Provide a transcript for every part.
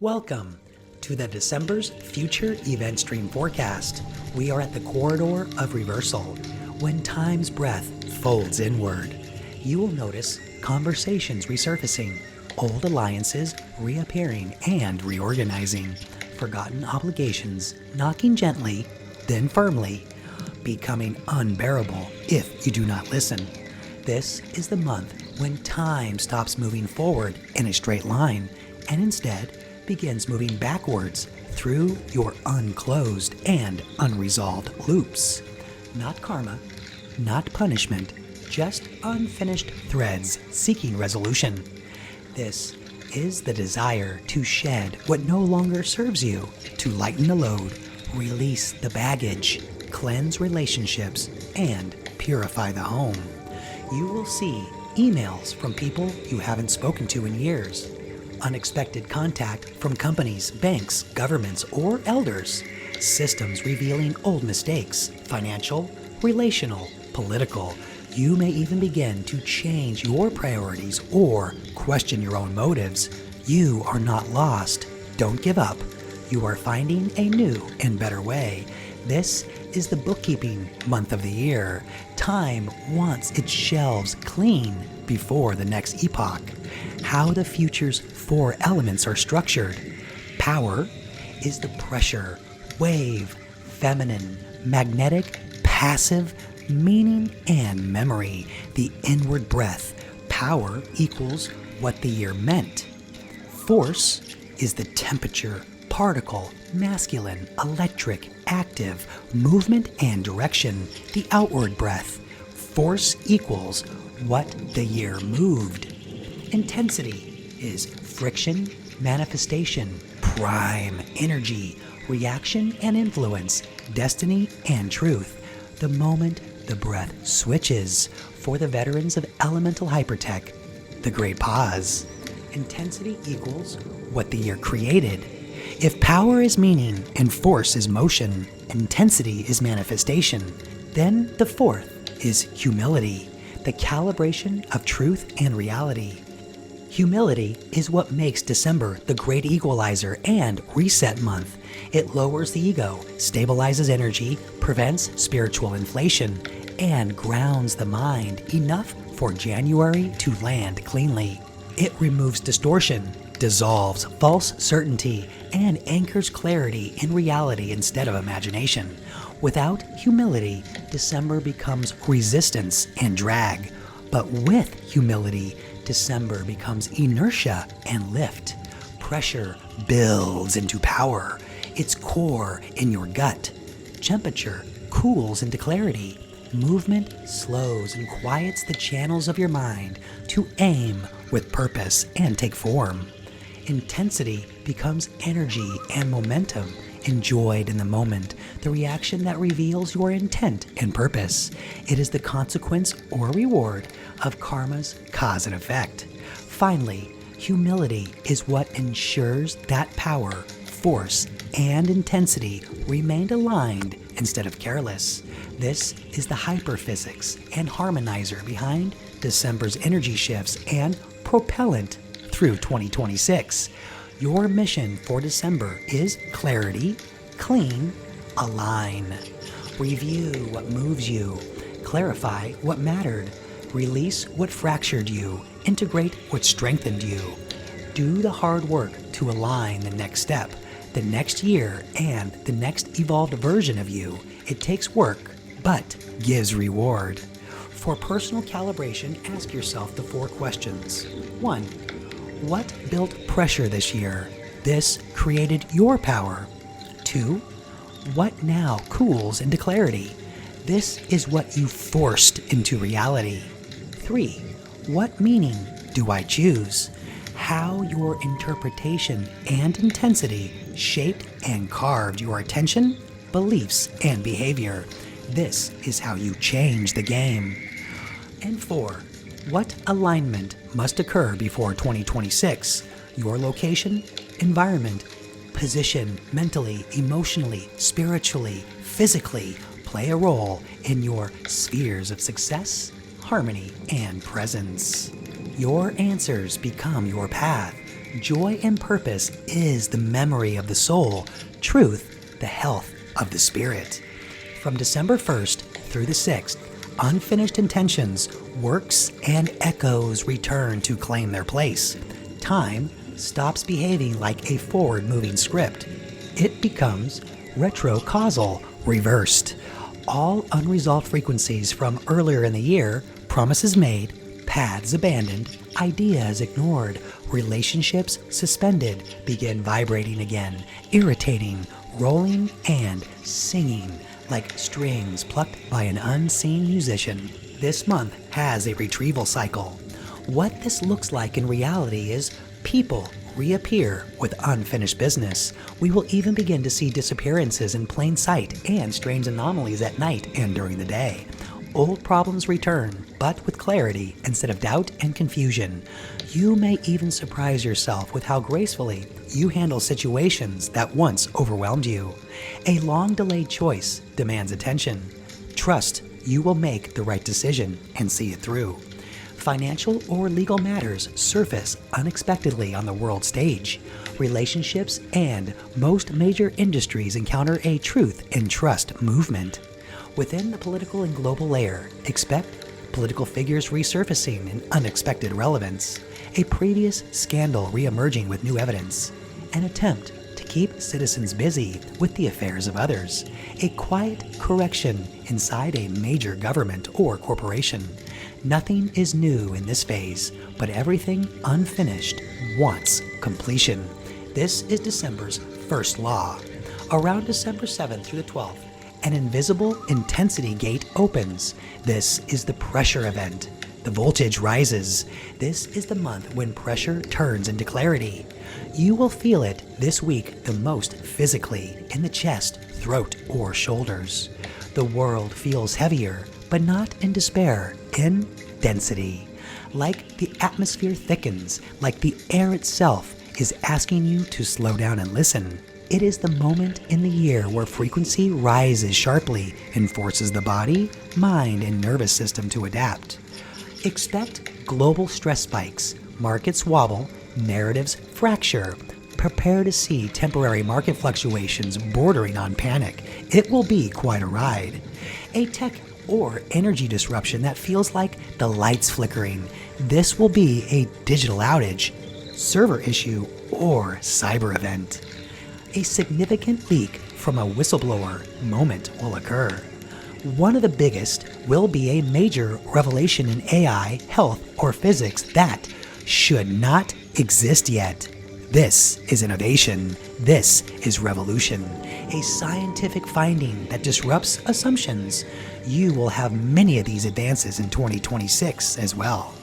Welcome to the December's Future Event Stream Forecast. We are at the corridor of reversal, when time's breath folds inward. You will notice conversations resurfacing, old alliances reappearing and reorganizing, forgotten obligations knocking gently, then firmly, becoming unbearable if you do not listen. This is the month when time stops moving forward in a straight line and instead begins moving backwards through your unclosed and unresolved loops. Not karma, not punishment, just unfinished threads seeking resolution. This is the desire to shed what no longer serves you, to lighten the load, release the baggage, cleanse relationships, and purify the home. You will see emails from people you haven't spoken to in years, unexpected contact from companies, banks, governments, or elders, systems revealing old mistakes, financial, relational, political. You may even begin to change your priorities or question your own motives. You are not lost. Don't give up. You are finding a new and better way. This is the bookkeeping month of the year. Time wants its shelves clean before the next epoch. How the future's 4 elements are structured. Power is the pressure, wave, feminine, magnetic, passive, meaning, and memory. The inward breath. Power equals what the year meant. Force is the temperature, particle, masculine, electric, active, movement and direction. The outward breath. Force equals what the year moved. Intensity is friction, manifestation, prime, energy, reaction and influence, destiny and truth. The moment the breath switches. For the veterans of elemental hypertech, the great pause. Intensity equals what the year created. If power is meaning and force is motion, intensity is manifestation, then the 4th is humility, the calibration of truth and reality. Humility is what makes December the great equalizer and reset month. It lowers the ego, stabilizes energy, prevents spiritual inflation, and grounds the mind enough for January to land cleanly. It removes distortion, dissolves false certainty, and anchors clarity in reality instead of imagination. Without humility, December becomes resistance and drag. But with humility, December becomes inertia and lift. Pressure builds into power. Its core in your gut. Temperature cools into clarity. Movement slows and quiets the channels of your mind to aim with purpose and take form. Intensity becomes energy and momentum, enjoyed in the moment, the reaction that reveals your intent and purpose. It is the consequence or reward of karma's cause and effect. Finally, humility is what ensures that power, force, and intensity remained aligned instead of careless. This is the hyperphysics and harmonizer behind December's energy shifts and propellant through 2026. Your mission for December is clarity, clean, align. Review what moves you, clarify what mattered, release what fractured you, integrate what strengthened you. Do the hard work to align the next step, the next year, and the next evolved version of you. It takes work, but gives reward. For personal calibration, ask yourself the 4 questions. 1. What built pressure this year? This created your power. 2. What now cools into clarity? This is what you forced into reality. 3. What meaning do I choose? How your interpretation and intensity shaped and carved your attention, beliefs, and behavior. This is how you change the game. And 4. What alignment must occur before 2026? Your location, environment, position, mentally, emotionally, spiritually, physically, play a role in your spheres of success, harmony, and presence. Your answers become your path. Joy and purpose is the memory of the soul, truth, the health of the spirit. From December 1st through the 6th, unfinished intentions, works, and echoes return to claim their place. Time stops behaving like a forward-moving script. It becomes retrocausal, reversed. All unresolved frequencies from earlier in the year, promises made, paths abandoned, ideas ignored, relationships suspended, begin vibrating again, irritating, rolling, and singing like strings plucked by an unseen musician. This month has a retrieval cycle. What this looks like in reality is people reappear with unfinished business. We will even begin to see disappearances in plain sight and strange anomalies at night and during the day. Old problems return, but with clarity instead of doubt and confusion. You may even surprise yourself with how gracefully you handle situations that once overwhelmed you. A long-delayed choice demands attention. Trust you will make the right decision and see it through. Financial or legal matters surface unexpectedly on the world stage. Relationships and most major industries encounter a truth and trust movement. Within the political and global layer, expect political figures resurfacing in unexpected relevance, a previous scandal reemerging with new evidence, an attempt to keep citizens busy with the affairs of others, a quiet correction inside a major government or corporation. Nothing is new in this phase, but everything unfinished wants completion. This is December's first law. Around December 7th through the 12th, an invisible intensity gate opens. This is the pressure event. The voltage rises. This is the month when pressure turns into clarity. You will feel it this week the most physically, in the chest, throat, or shoulders. The world feels heavier, but not in despair, in density. Like the atmosphere thickens, like the air itself is asking you to slow down and listen. It is the moment in the year where frequency rises sharply and forces the body, mind, and nervous system to adapt. Expect global stress spikes, markets wobble, narratives fracture. Prepare to see temporary market fluctuations bordering on panic. It will be quite a ride. A tech or energy disruption that feels like the lights flickering. This will be a digital outage, server issue, or cyber event. A significant leak from a whistleblower moment will occur. One of the biggest will be a major revelation in AI, health, or physics that should not exist yet. This is innovation. This is revolution. A scientific finding that disrupts assumptions. You will have many of these advances in 2026 as well.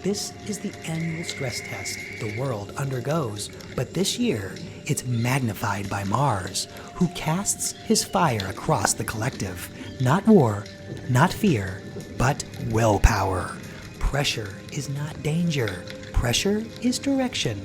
This is the annual stress test the world undergoes, but this year it's magnified by Mars, who casts his fire across the collective. Not war, not fear, but willpower. Pressure is not danger. Pressure is direction.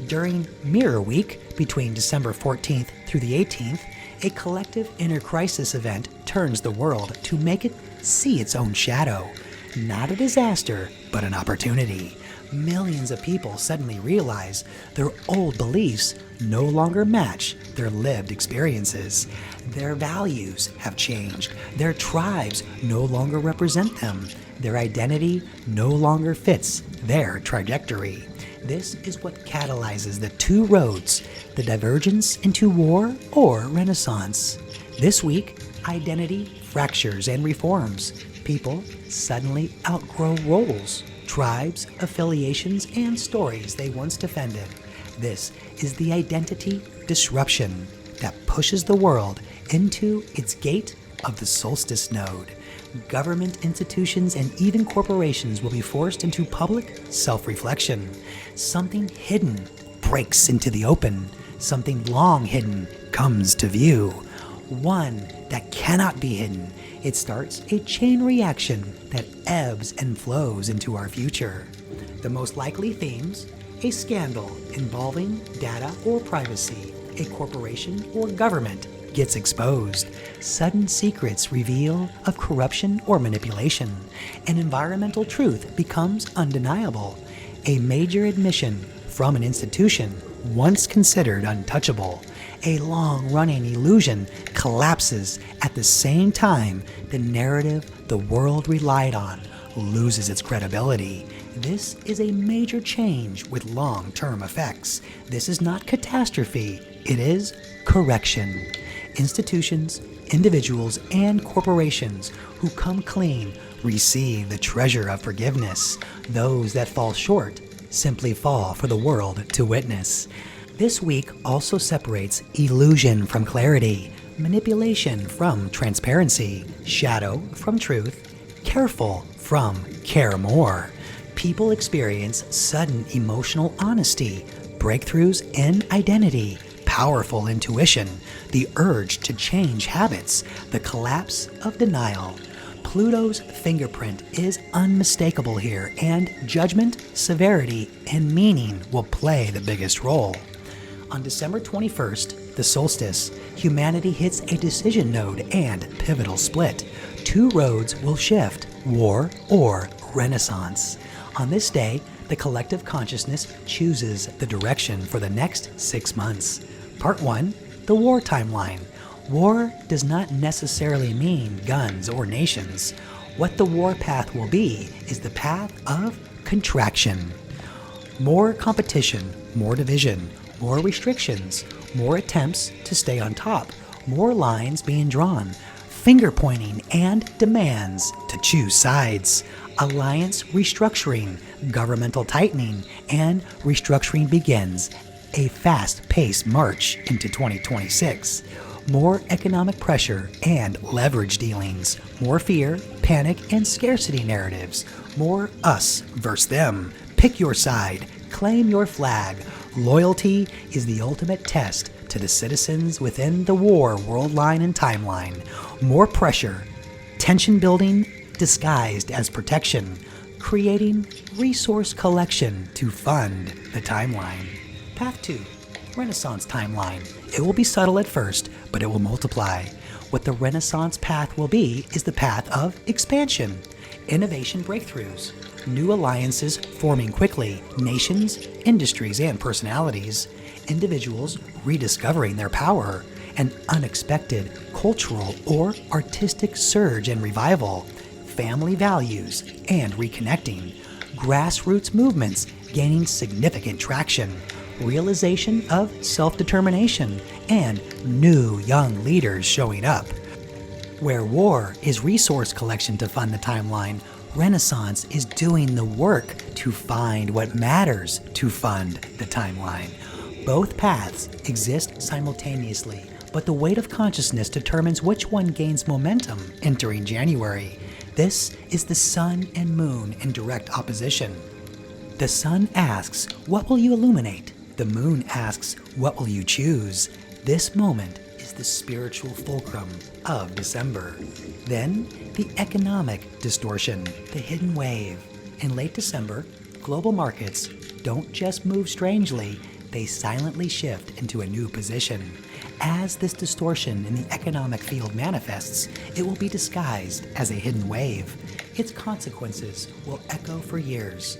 During Mirror Week, between December 14th through the 18th, a collective inner crisis event turns the world to make it see its own shadow. Not a disaster, but an opportunity. Millions of people suddenly realize their old beliefs no longer match their lived experiences. Their values have changed. Their tribes no longer represent them. Their identity no longer fits their trajectory. This is what catalyzes the two roads, the divergence into war or renaissance. This week, identity fractures and reforms. People suddenly outgrow roles, tribes, affiliations, and stories they once defended. This is the identity disruption that pushes the world into its gate of the solstice node. Government institutions and even corporations will be forced into public self-reflection. Something hidden breaks into the open. Something long hidden comes to view. One that cannot be hidden. It starts a chain reaction that ebbs and flows into our future. The most likely themes: a scandal involving data or privacy, a corporation or government gets exposed, sudden secrets reveal of corruption or manipulation, an environmental truth becomes undeniable, a major admission from an institution once considered untouchable. A long-running illusion collapses at the same time the narrative the world relied on loses its credibility. This is a major change with long-term effects. This is not catastrophe, it is correction. Institutions, individuals, and corporations who come clean receive the treasure of forgiveness. Those that fall short simply fall for the world to witness. This week also separates illusion from clarity, manipulation from transparency, shadow from truth, careful from care more. People experience sudden emotional honesty, breakthroughs in identity, powerful intuition, the urge to change habits, the collapse of denial. Pluto's fingerprint is unmistakable here, and judgment, severity, and meaning will play the biggest role. On December 21st, the solstice, humanity hits a decision node and pivotal split. Two roads will shift, war or renaissance. On this day, the collective consciousness chooses the direction for the next 6 months. Part 1, the war timeline. War does not necessarily mean guns or nations. What the war path will be is the path of contraction. More competition, more division, more restrictions, more attempts to stay on top, more lines being drawn, finger pointing, and demands to choose sides. Alliance restructuring, governmental tightening, and restructuring begins. A fast-paced march into 2026. More economic pressure and leverage dealings, more fear, panic, and scarcity narratives, more us versus them. Pick your side, claim your flag. Loyalty is the ultimate test to the citizens within the war world line and timeline. More pressure, tension building disguised as protection, creating resource collection to fund the timeline. Path 2. Renaissance timeline. It will be subtle at first, but it will multiply. What the Renaissance path will be is the path of expansion, innovation breakthroughs, new alliances forming quickly, nations, industries, and personalities, individuals rediscovering their power, an unexpected cultural or artistic surge and revival, family values and reconnecting, grassroots movements gaining significant traction, realization of self-determination, and new young leaders showing up. Where war is resource collection to fund the timeline, Renaissance is doing the work to find what matters to fund the timeline. Both paths exist simultaneously, but the weight of consciousness determines which one gains momentum entering January. This is the sun and moon in direct opposition. The sun asks, "What will you illuminate?" The moon asks, "What will you choose?" This moment is the spiritual fulcrum of December. Then, the economic distortion, the hidden wave. In late December, global markets don't just move strangely, they silently shift into a new position. As this distortion in the economic field manifests, it will be disguised as a hidden wave. Its consequences will echo for years.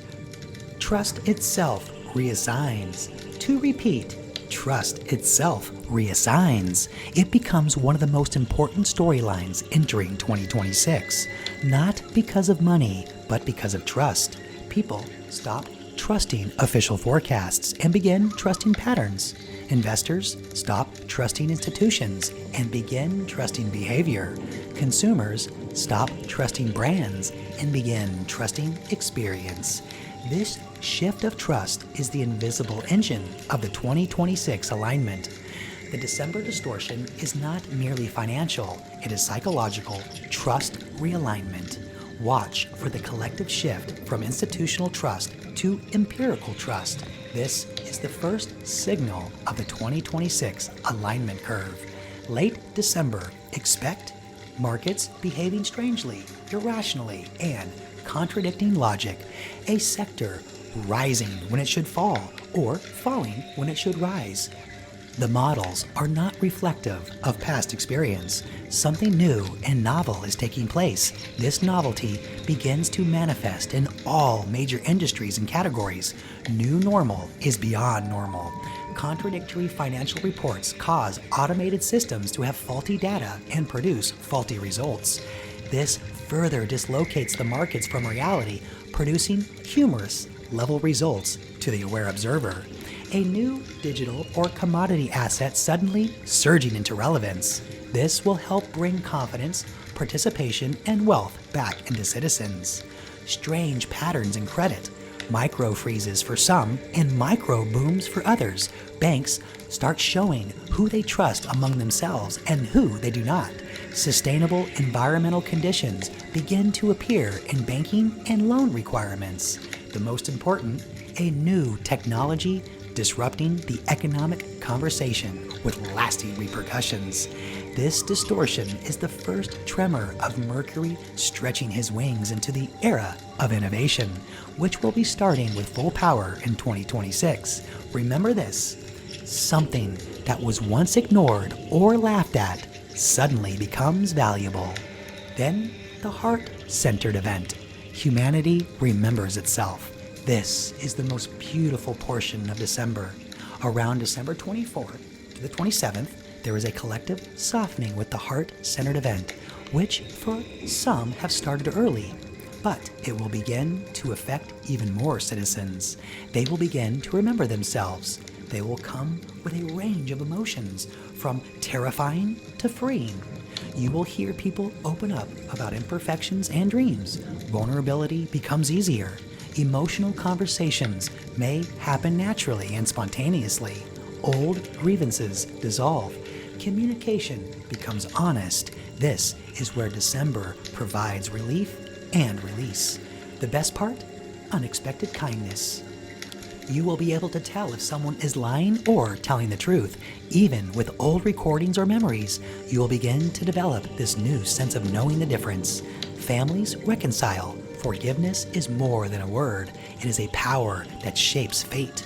Trust itself reassigns. To repeat, trust itself reassigns. It becomes one of the most important storylines entering 2026. Not because of money, but because of trust. People stop trusting official forecasts and begin trusting patterns. Investors stop trusting institutions and begin trusting behavior. Consumers stop trusting brands and begin trusting experience. This shift of trust is the invisible engine of the 2026 alignment. The December distortion is not merely financial, it is psychological trust realignment. Watch for the collective shift from institutional trust to empirical trust. This is the first signal of the 2026 alignment curve. Late December, expect markets behaving strangely, irrationally, and contradicting logic. A sector rising when it should fall, or falling when it should rise. The models are not reflective of past experience. Something new and novel is taking place. This novelty begins to manifest in all major industries and categories. New normal is beyond normal. Contradictory financial reports cause automated systems to have faulty data and produce faulty results. This further dislocates the markets from reality, producing humorous level results to the aware observer. A new digital or commodity asset suddenly surging into relevance. This will help bring confidence, participation, and wealth back into citizens. Strange patterns in credit, micro freezes for some and micro booms for others. Banks start showing who they trust among themselves and who they do not. Sustainable environmental conditions begin to appear in banking and loan requirements. The most important, a new technology disrupting the economic conversation with lasting repercussions. This distortion is the first tremor of Mercury stretching his wings into the era of innovation, which will be starting with full power in 2026. Remember this: something that was once ignored or laughed at suddenly becomes valuable. Then, the heart-centered event. Humanity remembers itself. This is the most beautiful portion of December. Around December 24th to the 27th, there is a collective softening with the heart-centered event, which for some have started early, but it will begin to affect even more citizens. They will begin to remember themselves. They will come with a range of emotions, from terrifying to freeing. You will hear people open up about imperfections and dreams. Vulnerability becomes easier. Emotional conversations may happen naturally and spontaneously. Old grievances dissolve. Communication becomes honest. This is where December provides relief and release. The best part? Unexpected kindness. You will be able to tell if someone is lying or telling the truth. Even with old recordings or memories, you will begin to develop this new sense of knowing the difference. Families reconcile. Forgiveness is more than a word. It is a power that shapes fate.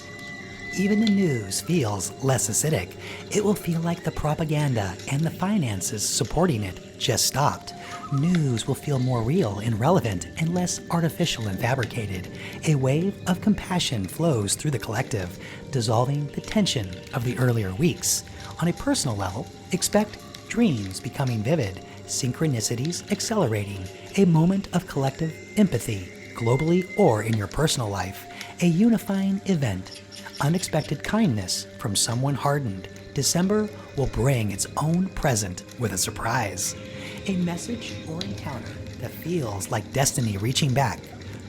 Even the news feels less acidic. It will feel like the propaganda and the finances supporting it just stopped. News will feel more real and relevant and less artificial and fabricated. A wave of compassion flows through the collective, dissolving the tension of the earlier weeks. On a personal level, expect dreams becoming vivid, synchronicities accelerating, a moment of collective empathy, globally or in your personal life, a unifying event, unexpected kindness from someone hardened. December will bring its own present with a surprise, a message or encounter that feels like destiny reaching back.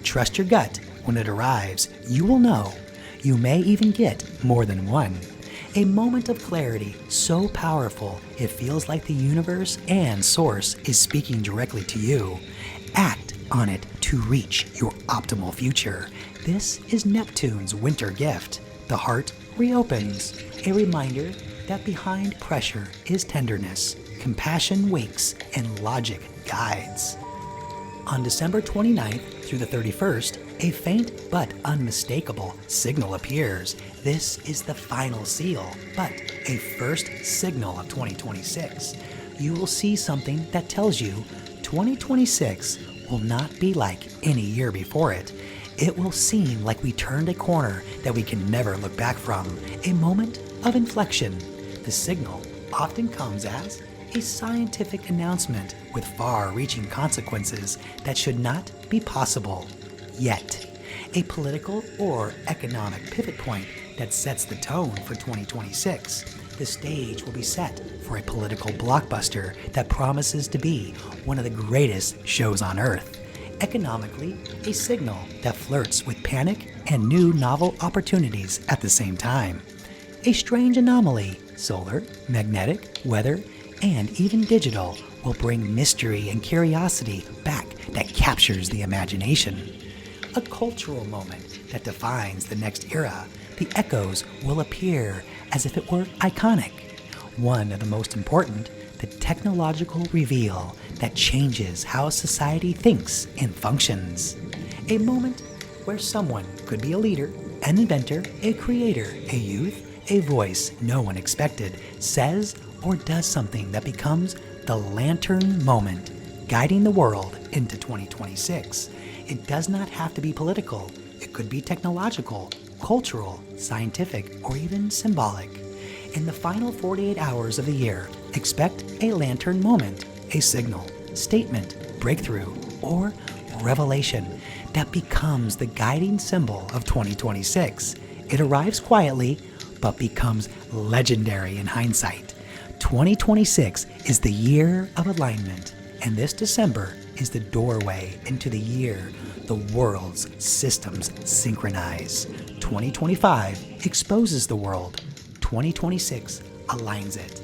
Trust your gut. When it arrives, you will know. You may even get more than one. A moment of clarity so powerful it feels like the universe and source is speaking directly to you. Act on it to reach your optimal future. This is Neptune's winter gift. The heart reopens, a reminder that behind pressure is tenderness, compassion wakes, and logic guides. On December 29th through the 31st, a faint but unmistakable signal appears. This is the final seal, but a first signal of 2026. You will see something that tells you 2026 will not be like any year before it. It will seem like we turned a corner that we can never look back from, a moment of inflection. The signal often comes as a scientific announcement with far-reaching consequences that should not be possible yet. A political or economic pivot point that sets the tone for 2026. The stage will be set for a political blockbuster that promises to be one of the greatest shows on Earth. Economically, a signal that flirts with panic and new novel opportunities at the same time. A strange anomaly, solar, magnetic, weather, and even digital, will bring mystery and curiosity back that captures the imagination. A cultural moment that defines the next era. The echoes will appear as if it were iconic. One of the most important, the technological reveal that changes how society thinks and functions. A moment where someone could be a leader, an inventor, a creator, a youth, a voice no one expected says or does something that becomes the lantern moment, guiding the world into 2026. It does not have to be political. It could be technological, cultural, scientific, or even symbolic. In the final 48 hours of the year, expect a lantern moment, a signal, statement, breakthrough, or revelation that becomes the guiding symbol of 2026. It arrives quietly, but becomes legendary in hindsight. 2026 is the year of alignment, and this December is the doorway into the year the world's systems synchronize. 2025 exposes the world. 2026 aligns it.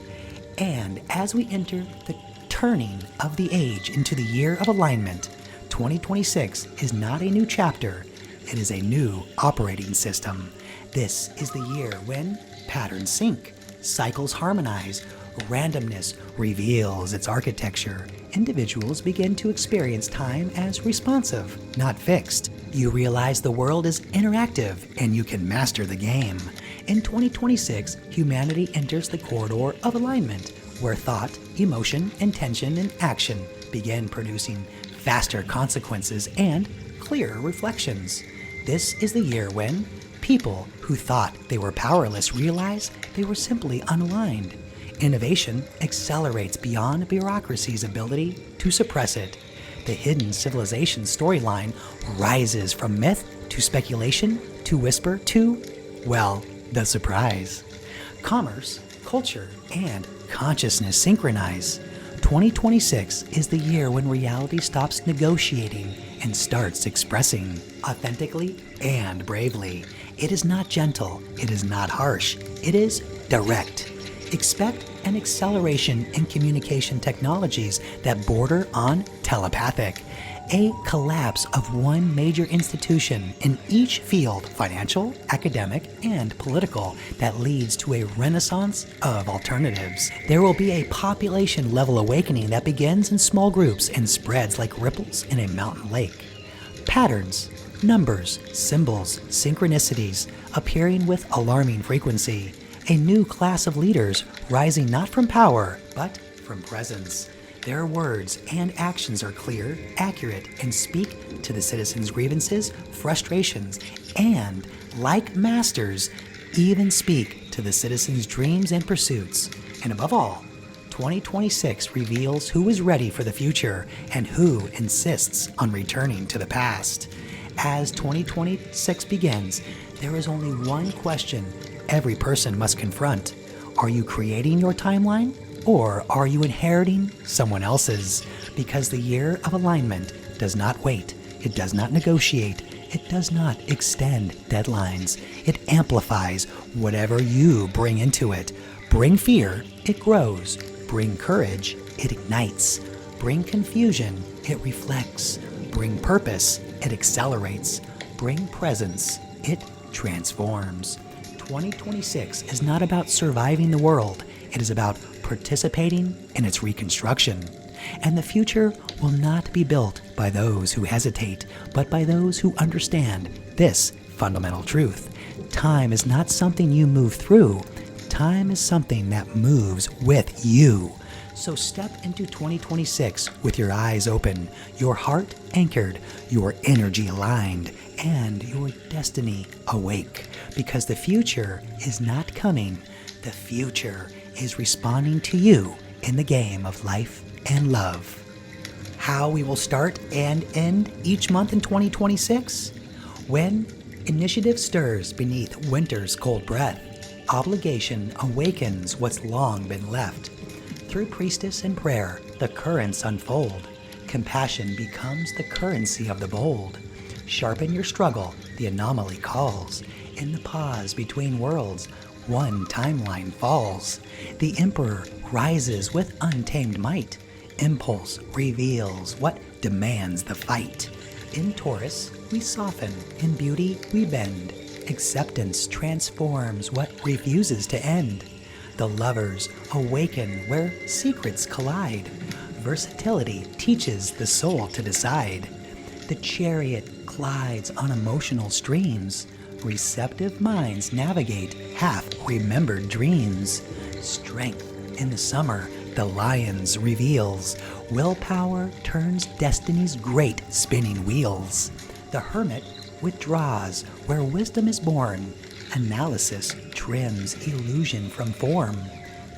And as we enter the turning of the age into the year of alignment, 2026 is not a new chapter, it is a new operating system. This is the year when patterns sync, cycles harmonize, randomness reveals its architecture. Individuals begin to experience time as responsive, not fixed. You realize the world is interactive and you can master the game. In 2026, humanity enters the corridor of alignment, where thought, emotion, intention, and action begin producing faster consequences and clearer reflections. This is the year when people who thought they were powerless realize they were simply unaligned. Innovation accelerates beyond bureaucracy's ability to suppress it. The hidden civilization storyline rises from myth to speculation to whisper to, well, the surprise. Commerce, culture, and consciousness synchronize. 2026 is the year when reality stops negotiating and starts expressing authentically and bravely. It is not gentle, it is not harsh, it is direct. Expect an acceleration in communication technologies that border on telepathic, a collapse of one major institution in each field, financial, academic, and political, that leads to a renaissance of alternatives. There will be a population level awakening that begins in small groups and spreads like ripples in a mountain lake. Patterns, numbers, symbols, synchronicities appearing with alarming frequency. A new class of leaders rising not from power, but from presence. Their words and actions are clear, accurate, and speak to the citizens' grievances, frustrations, and, like masters, even speak to the citizens' dreams and pursuits. And above all, 2026 reveals who is ready for the future and who insists on returning to the past. As 2026 begins, there is only one question every person must confront. Are you creating your timeline, or are you inheriting someone else's? Because the year of alignment does not wait, it does not negotiate, it does not extend deadlines. It amplifies whatever you bring into it. Bring fear, it grows. Bring courage, it ignites. Bring confusion, it reflects. Bring purpose, it accelerates. Bring presence, it transforms. 2026 is not about surviving the world. It is about participating in its reconstruction. And the future will not be built by those who hesitate, but by those who understand this fundamental truth. Time is not something you move through. Time is something that moves with you. So step into 2026 with your eyes open, your heart anchored, your energy aligned, and your destiny awake. Because the future is not coming. The future is responding to you in the game of life and love. How we will start and end each month in 2026? When initiative stirs beneath winter's cold breath, obligation awakens what's long been left. Through priestess and prayer, the currents unfold. Compassion becomes the currency of the bold. Sharpen your struggle, the anomaly calls. In the pause between worlds, one timeline falls. The emperor rises with untamed might. Impulse reveals what demands the fight. In Taurus, we soften. In beauty, we bend. Acceptance transforms what refuses to end. The lovers awaken where secrets collide. Versatility teaches the soul to decide. The chariot glides on emotional streams. Receptive minds navigate half-remembered dreams. Strength in the summer, the lion's reveals. Willpower turns destiny's great spinning wheels. The hermit withdraws where wisdom is born. Analysis trims illusion from form.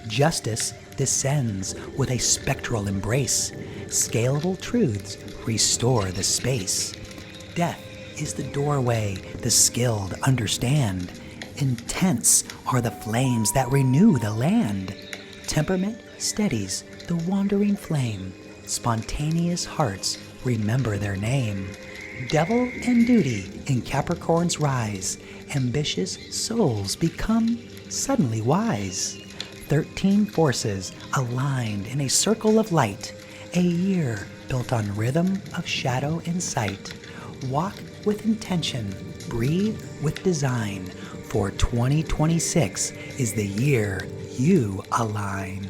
Justice descends with a spectral embrace. Scalable truths restore the space. Death is the doorway the skilled understand. Intense are the flames that renew the land. Temperament steadies the wandering flame. Spontaneous hearts remember their name. Devil and duty in Capricorns rise. Ambitious souls become suddenly wise. 13 forces aligned in a circle of light. A year built on rhythm of shadow and sight. Walk with intention, breathe with design. For 2026 is the year you align.